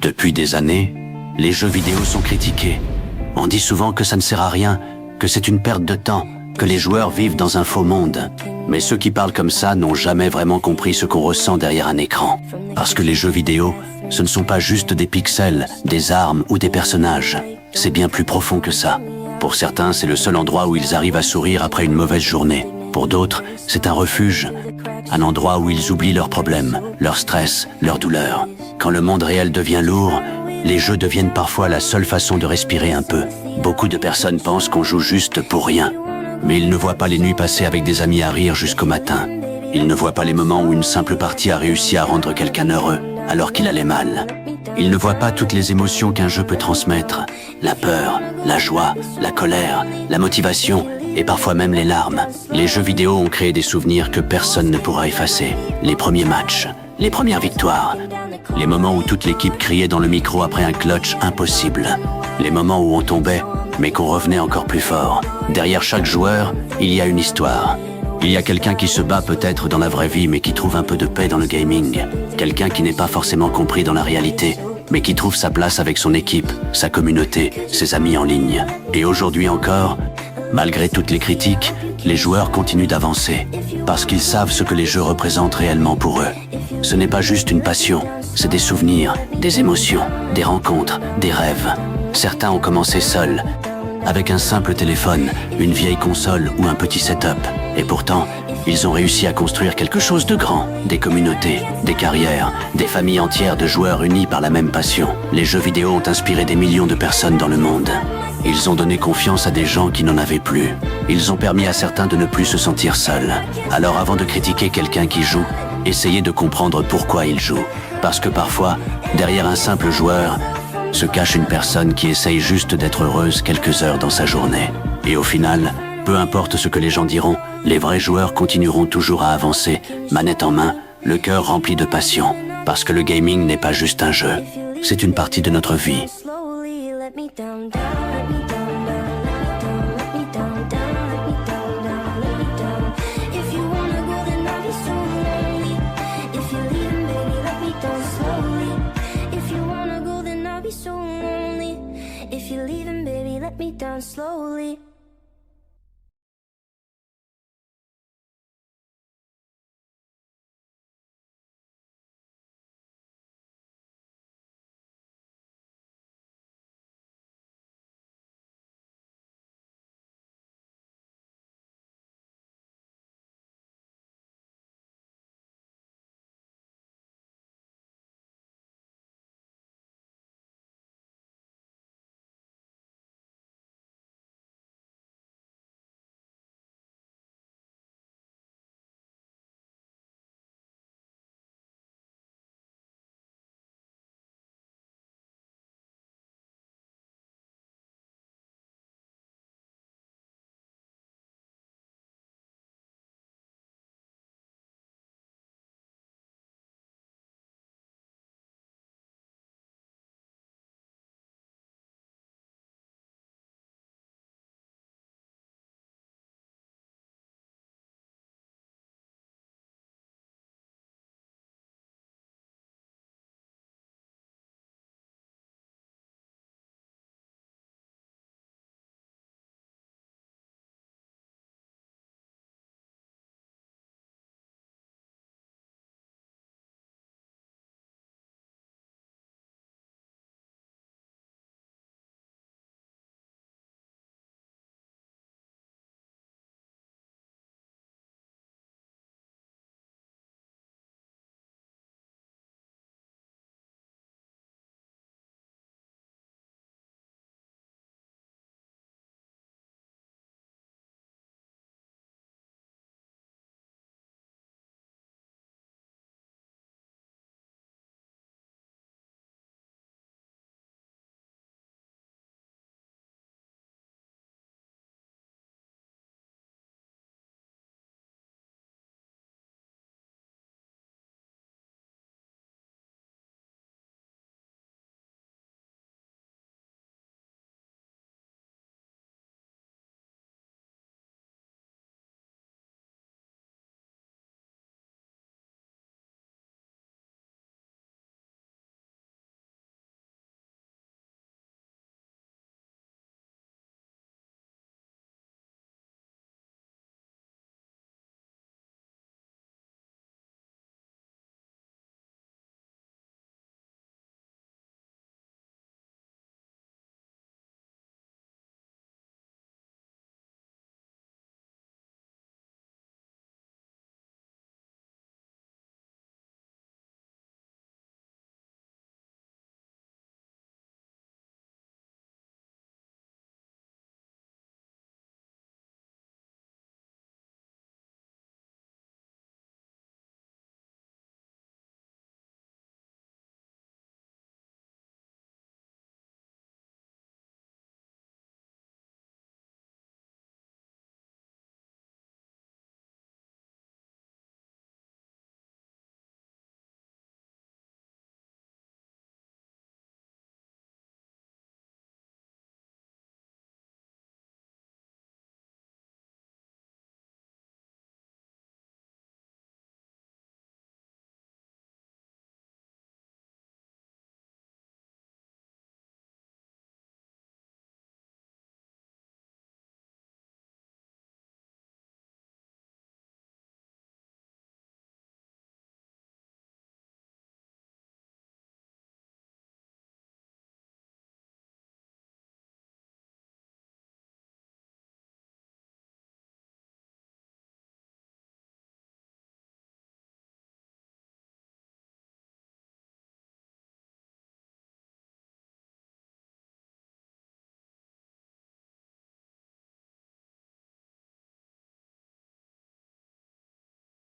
Depuis des années, les jeux vidéo sont critiqués. On dit souvent que ça ne sert à rien, que c'est une perte de temps, que les joueurs vivent dans un faux monde. Mais ceux qui parlent comme ça n'ont jamais vraiment compris ce qu'on ressent derrière un écran. Parce que les jeux vidéo, ce ne sont pas juste des pixels, des armes ou des personnages. C'est bien plus profond que ça. Pour certains, c'est le seul endroit où ils arrivent à sourire après une mauvaise journée. Pour d'autres, c'est un refuge, un endroit où ils oublient leurs problèmes, leur stress, leurs douleurs. Quand le monde réel devient lourd, les jeux deviennent parfois la seule façon de respirer un peu. Beaucoup de personnes pensent qu'on joue juste pour rien. Mais ils ne voient pas les nuits passées avec des amis à rire jusqu'au matin. Ils ne voient pas les moments où une simple partie a réussi à rendre quelqu'un heureux, alors qu'il allait mal. Ils ne voient pas toutes les émotions qu'un jeu peut transmettre. La peur, la joie, la colère, la motivation et parfois même les larmes. Les jeux vidéo ont créé des souvenirs que personne ne pourra effacer. Les premiers matchs, les premières victoires, les moments où toute l'équipe criait dans le micro après un clutch impossible. Les moments où on tombait, mais qu'on revenait encore plus fort. Derrière chaque joueur, il y a une histoire. Il y a quelqu'un qui se bat peut-être dans la vraie vie, mais qui trouve un peu de paix dans le gaming. Quelqu'un qui n'est pas forcément compris dans la réalité, mais qui trouve sa place avec son équipe, sa communauté, ses amis en ligne. Et aujourd'hui encore, malgré toutes les critiques, les joueurs continuent d'avancer, parce qu'ils savent ce que les jeux représentent réellement pour eux. Ce n'est pas juste une passion, c'est des souvenirs, des émotions, des rencontres, des rêves. Certains ont commencé seuls, avec un simple téléphone, une vieille console ou un petit setup. Et pourtant, ils ont réussi à construire quelque chose de grand. Des communautés, des carrières, des familles entières de joueurs unis par la même passion. Les jeux vidéo ont inspiré des millions de personnes dans le monde. Ils ont donné confiance à des gens qui n'en avaient plus. Ils ont permis à certains de ne plus se sentir seuls. Alors avant de critiquer quelqu'un qui joue, essayez de comprendre pourquoi il joue. Parce que parfois, derrière un simple joueur, se cache une personne qui essaye juste d'être heureuse quelques heures dans sa journée. Et au final, peu importe ce que les gens diront, les vrais joueurs continueront toujours à avancer, manette en main, le cœur rempli de passion. Parce que le gaming n'est pas juste un jeu, c'est une partie de notre vie. If you're leaving, baby, let me down slowly.